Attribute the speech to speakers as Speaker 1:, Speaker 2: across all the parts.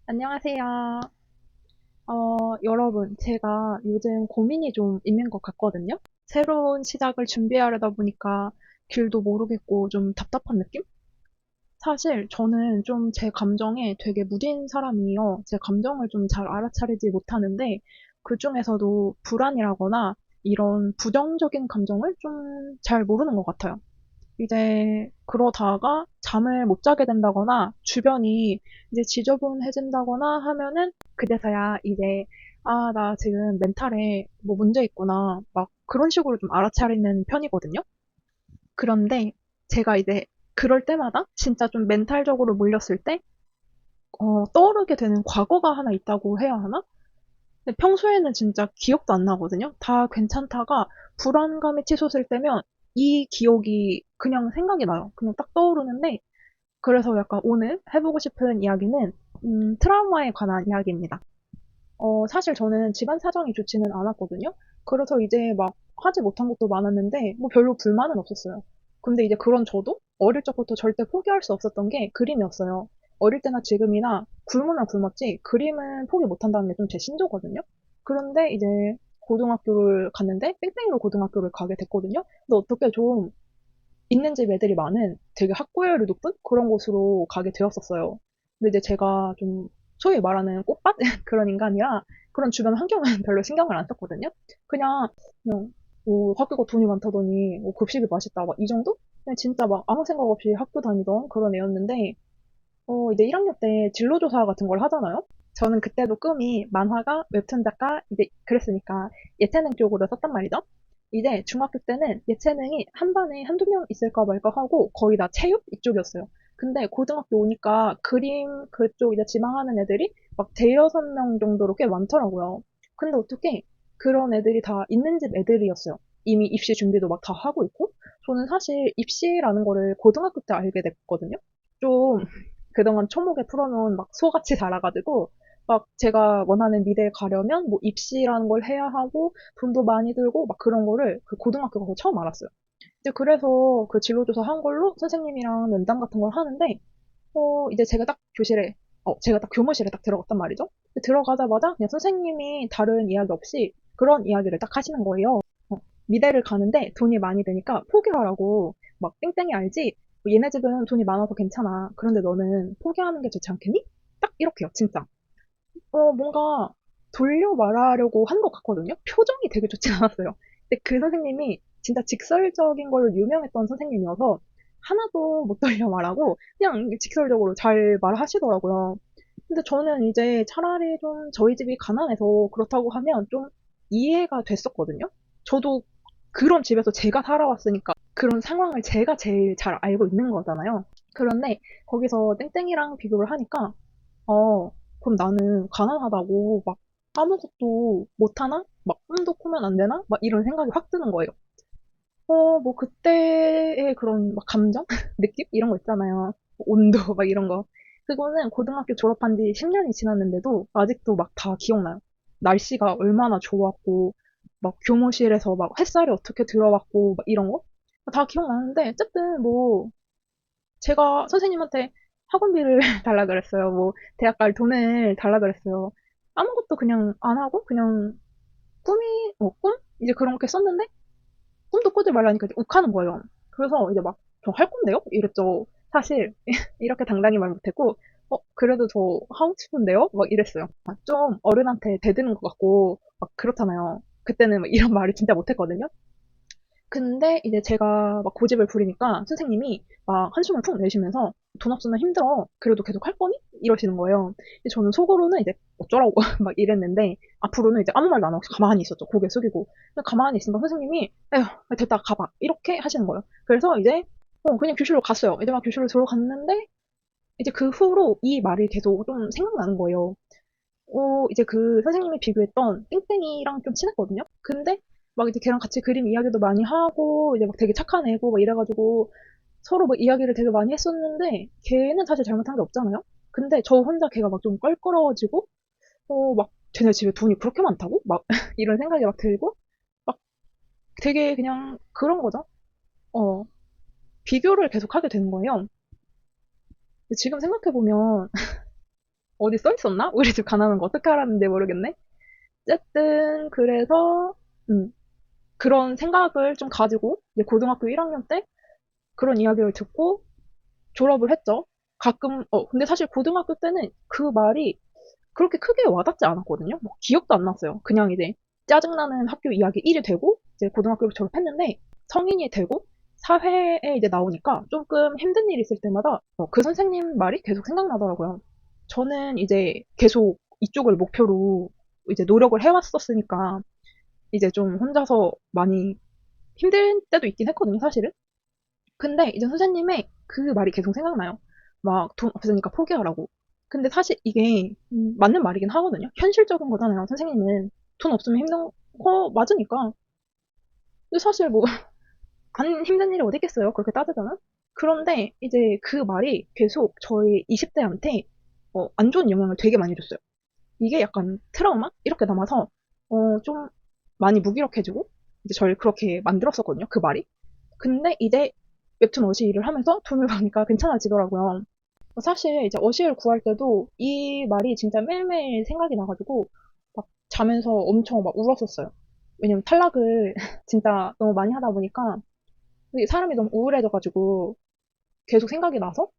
Speaker 1: 안녕하세요. 여러분, 제가 요즘 고민이 좀 있는 것 같거든요. 새로운 시작을 준비하려다 보니까 길도 모르겠고 좀 답답한 느낌? 사실 저는 좀 제 감정에 되게 무딘 사람이에요. 제 감정을 좀 잘 알아차리지 못하는데 그중에서도 불안이라거나 이런 부정적인 감정을 좀 잘 모르는 것 같아요. 이제 그러다가 잠을 못 자게 된다거나 주변이 이제 지저분해진다거나 하면은 그제서야 이제 나 지금 멘탈에 뭐 문제 있구나. 막 그런 식으로 좀 알아차리는 편이거든요. 그런데 제가 이제 그럴 때마다 진짜 좀 멘탈적으로 몰렸을 때 떠오르게 되는 과거가 하나 있다고 해야 하나? 근데 평소에는 진짜 기억도 안 나거든요. 다 괜찮다가 불안감이 치솟을 때면 이 기억이 그냥 생각이 나요. 그냥 딱 떠오르는데 그래서 약간 오늘 해보고 싶은 이야기는 트라우마에 관한 이야기입니다. 사실 저는 집안 사정이 좋지는 않았거든요. 그래서 이제 막 하지 못한 것도 많았는데 뭐 별로 불만은 없었어요. 근데 이제 그런 저도 어릴 적부터 절대 포기할 수 없었던 게 그림이었어요. 어릴 때나 지금이나 굶으면 굶었지 그림은 포기 못한다는 게 좀 제 신조거든요. 그런데 이제 고등학교를 갔는데 뺑뺑이로 고등학교를 가게 됐거든요. 근데 어떻게 좀 있는 집 애들이 많은 되게 학구열이 높은 그런 곳으로 가게 되었었어요. 근데 이제 제가 좀 소위 말하는 꽃밭 그런 인간이라 그런 주변 환경은 별로 신경을 안 썼거든요. 그냥 학교가 돈이 많다더니 급식이 맛있다 막 이 정도? 그냥 진짜 막 아무 생각 없이 학교 다니던 그런 애였는데 이제 1학년 때 진로조사 같은 걸 하잖아요. 저는 그때도 꿈이 만화가, 웹툰 작가, 이제 그랬으니까 예체능 쪽으로 썼단 말이죠. 이제 중학교 때는 예체능이 한 반에 한두 명 있을까 말까 하고 거의 다 체육 이쪽이었어요. 근데 고등학교 오니까 그림 그쪽 이제 지망하는 애들이 막 대여섯 명 정도로 꽤 많더라고요. 근데 어떻게 그런 애들이 다 있는 집 애들이었어요. 이미 입시 준비도 막 다 하고 있고. 저는 사실 입시라는 거를 고등학교 때 알게 됐거든요. 좀 그동안 초목에 풀어놓은 막 소같이 자라가지고 막 제가 원하는 미대에 가려면 뭐 입시라는 걸 해야 하고 돈도 많이 들고 막 그런 거를 그 고등학교 가서 처음 알았어요. 이제 그래서 그 진로조사 한 걸로 선생님이랑 면담 같은 걸 하는데 이제 제가 딱 교무실에 딱 들어갔단 말이죠. 근데 들어가자마자 그냥 선생님이 다른 이야기 없이 그런 이야기를 딱 하시는 거예요. 미대를 가는데 돈이 많이 드니까 포기하라고 막 땡땡이 알지? 뭐 얘네 집은 돈이 많아서 괜찮아. 그런데 너는 포기하는 게 좋지 않겠니? 딱 이렇게요, 진짜. 뭔가 돌려 말하려고 한 것 같거든요. 표정이 되게 좋지 않았어요. 근데 그 선생님이 진짜 직설적인 걸로 유명했던 선생님이어서 하나도 못 돌려 말하고 그냥 직설적으로 잘 말하시더라고요. 근데 저는 이제 차라리 좀 저희 집이 가난해서 그렇다고 하면 좀 이해가 됐었거든요. 저도 그런 집에서 제가 살아왔으니까 그런 상황을 제가 제일 잘 알고 있는 거잖아요. 그런데 거기서 땡땡이랑 비교를 하니까 어, 그럼 나는 가난하다고 막 아무것도 못하나? 막 꿈도 꾸면 안 되나? 막 이런 생각이 확 드는 거예요. 뭐 그때의 그런 막 감정? 느낌? 이런 거 있잖아요. 온도 막 이런 거. 그거는 고등학교 졸업한 지 10년이 지났는데도 아직도 막 다 기억나요. 날씨가 얼마나 좋았고, 막 교무실에서 막 햇살이 어떻게 들어왔고, 막 이런 거? 다 기억나는데, 어쨌든 뭐, 제가 선생님한테 학원비를 달라 그랬어요. 뭐, 대학 갈 돈을 달라 그랬어요. 아무것도 그냥 안 하고, 그냥 꿈? 이제 그런 게 썼는데, 꿈도 꾸지 말라니까 이제 욱하는 거예요. 그래서 이제 막, 저 할 건데요? 이랬죠. 사실, 이렇게 당당히 말 못했고, 그래도 저 하고 싶은데요? 막 이랬어요. 좀 어른한테 대드는 것 같고, 막 그렇잖아요. 그때는 막 이런 말을 진짜 못했거든요. 근데 이제 제가 막 고집을 부리니까 선생님이 막 한숨을 푹 내쉬면서 돈 없으면 힘들어. 그래도 계속 할 거니? 이러시는 거예요. 근데 저는 속으로는 이제 어쩌라고 막 이랬는데 앞으로는 이제 아무 말도 안 하고 가만히 있었죠. 고개 숙이고. 근데 가만히 있으니까 선생님이 에휴 됐다 가봐 이렇게 하시는 거예요. 그래서 이제 그냥 교실로 갔어요. 이제 막 교실로 들어갔는데 이제 그 후로 이 말이 계속 좀 생각나는 거예요. 이제 그 선생님이 비교했던 땡땡이랑 좀 친했거든요. 근데 막 이제 걔랑 같이 그림 이야기도 많이 하고 이제 막 되게 착한 애고 막 이래가지고 서로 막 이야기를 되게 많이 했었는데 걔는 사실 잘못한 게 없잖아요. 근데 저 혼자 걔가 막 좀 껄끄러워지고 막 쟤네 집에 돈이 그렇게 많다고? 막 이런 생각이 막 들고 막 되게 그냥 그런 거죠. 어, 비교를 계속 하게 되는 거예요. 근데 지금 생각해보면 어디 써 있었나? 우리 집 가난한 거 어떻게 알았는데 모르겠네. 어쨌든 그래서 음, 그런 생각을 좀 가지고 이제 고등학교 1학년 때 그런 이야기를 듣고 졸업을 했죠. 가끔 근데 사실 고등학교 때는 그 말이 그렇게 크게 와닿지 않았거든요. 뭐 기억도 안 났어요. 그냥 이제 짜증나는 학교 이야기 1이 되고 이제 고등학교를 졸업했는데 성인이 되고 사회에 이제 나오니까 조금 힘든 일이 있을 때마다 그 선생님 말이 계속 생각나더라고요. 저는 이제 계속 이쪽을 목표로 이제 노력을 해왔었으니까 이제 좀 혼자서 많이 힘들 때도 있긴 했거든요, 사실은. 근데 이제 선생님의 그 말이 계속 생각나요. 막 돈 없으니까 포기하라고. 근데 사실 이게 맞는 말이긴 하거든요. 현실적인 거잖아요. 선생님은 돈 없으면 힘든 거 맞으니까. 근데 사실 뭐 안 힘든 일이 어디 있겠어요. 그렇게 따지자면. 그런데 이제 그 말이 계속 저희 20대한테 안 좋은 영향을 되게 많이 줬어요. 이게 약간 트라우마? 이렇게 남아서 좀 많이 무기력해지고 이제 저를 그렇게 만들었었거든요. 그 말이. 근데 이제 웹툰 어시 일을 하면서 돈을 버니까 괜찮아지더라고요. 사실 이제 어시를 구할 때도 이 말이 진짜 매일매일 생각이 나가지고 막 자면서 엄청 막 울었었어요. 왜냐면 탈락을 진짜 너무 많이 하다 보니까 이게 사람이 너무 우울해져가지고 계속 생각이 나서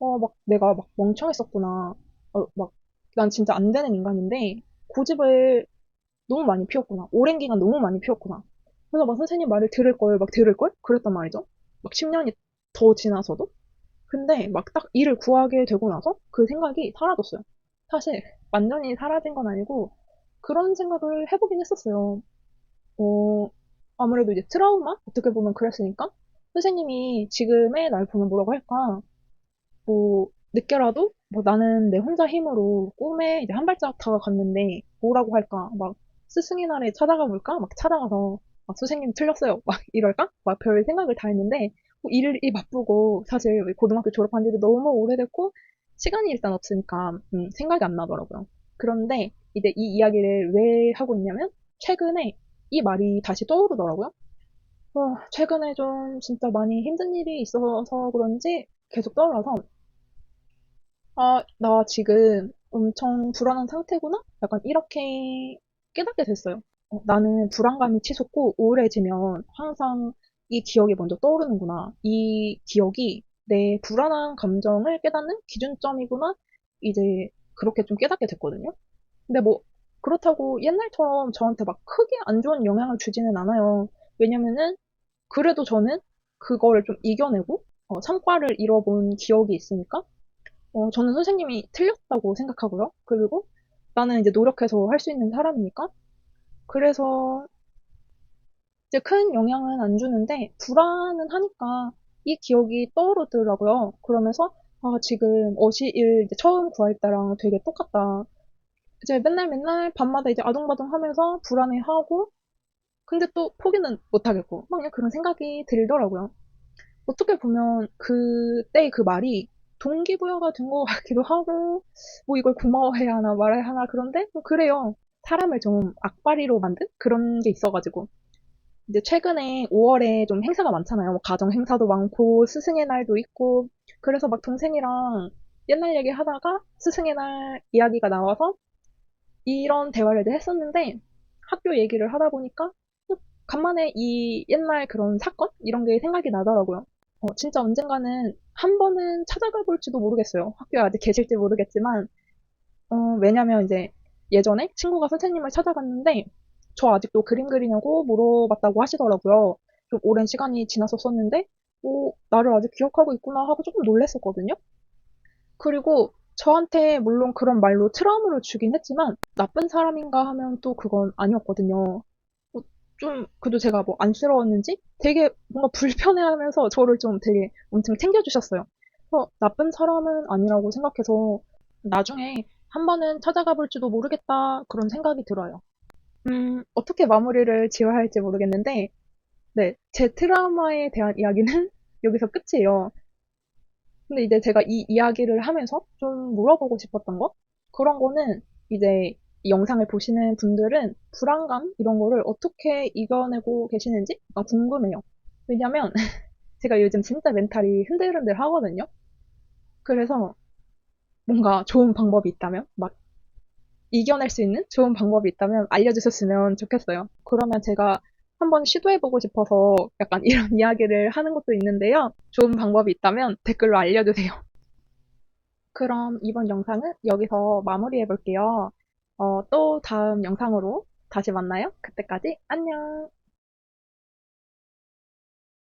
Speaker 1: 막 내가 막 멍청했었구나. 막 난 진짜 안 되는 인간인데 고집을 너무 많이 피웠구나. 오랜 기간 너무 많이 피웠구나. 그래서 막 선생님 말을 들을 걸, 막 들을 걸? 그랬단 말이죠. 막 10년이 더 지나서도. 근데 막 딱 일을 구하게 되고 나서 그 생각이 사라졌어요. 사실 완전히 사라진 건 아니고 그런 생각을 해보긴 했었어요. 어, 아무래도 이제 트라우마? 어떻게 보면 그랬으니까 선생님이 지금의 날 보면 뭐라고 할까? 뭐 늦게라도 뭐 나는 내 혼자 힘으로 꿈에 이제 한 발짝 다가갔는데 뭐라고 할까? 막 스승의 날에 찾아가 볼까? 막 찾아가서 막 선생님 틀렸어요. 막 이럴까? 막 별 생각을 다 했는데 뭐 일이 바쁘고 사실 고등학교 졸업한 지도 너무 오래됐고 시간이 일단 없으니까 생각이 안 나더라고요. 그런데 이제 이 이야기를 왜 하고 있냐면 최근에 이 말이 다시 떠오르더라고요. 최근에 좀 진짜 많이 힘든 일이 있어서 그런지 계속 떠올라서 아, 나 지금 엄청 불안한 상태구나? 약간 이렇게 깨닫게 됐어요. 나는 불안감이 치솟고 우울해지면 항상 이 기억이 먼저 떠오르는구나. 이 기억이 내 불안한 감정을 깨닫는 기준점이구나. 이제 그렇게 좀 깨닫게 됐거든요. 근데 뭐 그렇다고 옛날처럼 저한테 막 크게 안 좋은 영향을 주지는 않아요. 왜냐면은 그래도 저는 그거를 좀 이겨내고 성과를 이뤄본 기억이 있으니까 저는 선생님이 틀렸다고 생각하고요. 그리고 나는 이제 노력해서 할 수 있는 사람이니까. 그래서 이제 큰 영향은 안 주는데, 불안은 하니까 이 기억이 떠오르더라고요. 그러면서, 아, 지금 어시일 이제 처음 구할 때랑 되게 똑같다. 이제 맨날 맨날 밤마다 이제 아둥바둥 하면서 불안해하고, 근데 또 포기는 못하겠고, 막 그냥 그런 생각이 들더라고요. 어떻게 보면 그때 그 말이 동기부여가 된 것 같기도 하고, 뭐 이걸 고마워해야 하나 말아야 하나 그런데 뭐 그래요. 사람을 좀 악바리로 만든 그런 게 있어가지고. 이제 최근에 5월에 좀 행사가 많잖아요. 뭐 가정 행사도 많고, 스승의 날도 있고, 그래서 막 동생이랑 옛날 얘기 하다가 스승의 날 이야기가 나와서 이런 대화를 이제 했었는데, 학교 얘기를 하다 보니까 간만에 이 옛날 그런 사건? 이런 게 생각이 나더라고요. 진짜 언젠가는 한 번은 찾아가 볼지도 모르겠어요. 학교에 아직 계실지 모르겠지만, 왜냐면 이제 예전에 친구가 선생님을 찾아갔는데, 저 아직도 그림 그리냐고 물어봤다고 하시더라고요. 좀 오랜 시간이 지났었었는데, 나를 아직 기억하고 있구나 하고 조금 놀랬었거든요. 그리고 저한테 물론 그런 말로 트라우마를 주긴 했지만, 나쁜 사람인가 하면 또 그건 아니었거든요. 좀, 그래도 제가 뭐 안쓰러웠는지 되게 뭔가 불편해하면서 저를 좀 되게 엄청 챙겨주셨어요. 나쁜 사람은 아니라고 생각해서 나중에 한 번은 찾아가 볼지도 모르겠다 그런 생각이 들어요. 어떻게 마무리를 지어야 할지 모르겠는데, 네, 제 트라우마에 대한 이야기는 여기서 끝이에요. 근데 이제 제가 이 이야기를 하면서 좀 물어보고 싶었던 거? 그런 거는 이제 이 영상을 보시는 분들은 불안감 이런 거를 어떻게 이겨내고 계시는지 궁금해요. 왜냐면 제가 요즘 진짜 멘탈이 흔들흔들 하거든요. 그래서 뭔가 좋은 방법이 있다면, 막 이겨낼 수 있는 좋은 방법이 있다면 알려주셨으면 좋겠어요. 그러면 제가 한번 시도해보고 싶어서 약간 이런 이야기를 하는 것도 있는데요. 좋은 방법이 있다면 댓글로 알려주세요. 그럼 이번 영상은 여기서 마무리해볼게요. 또 다음 영상으로 다시 만나요. 그때까지 안녕!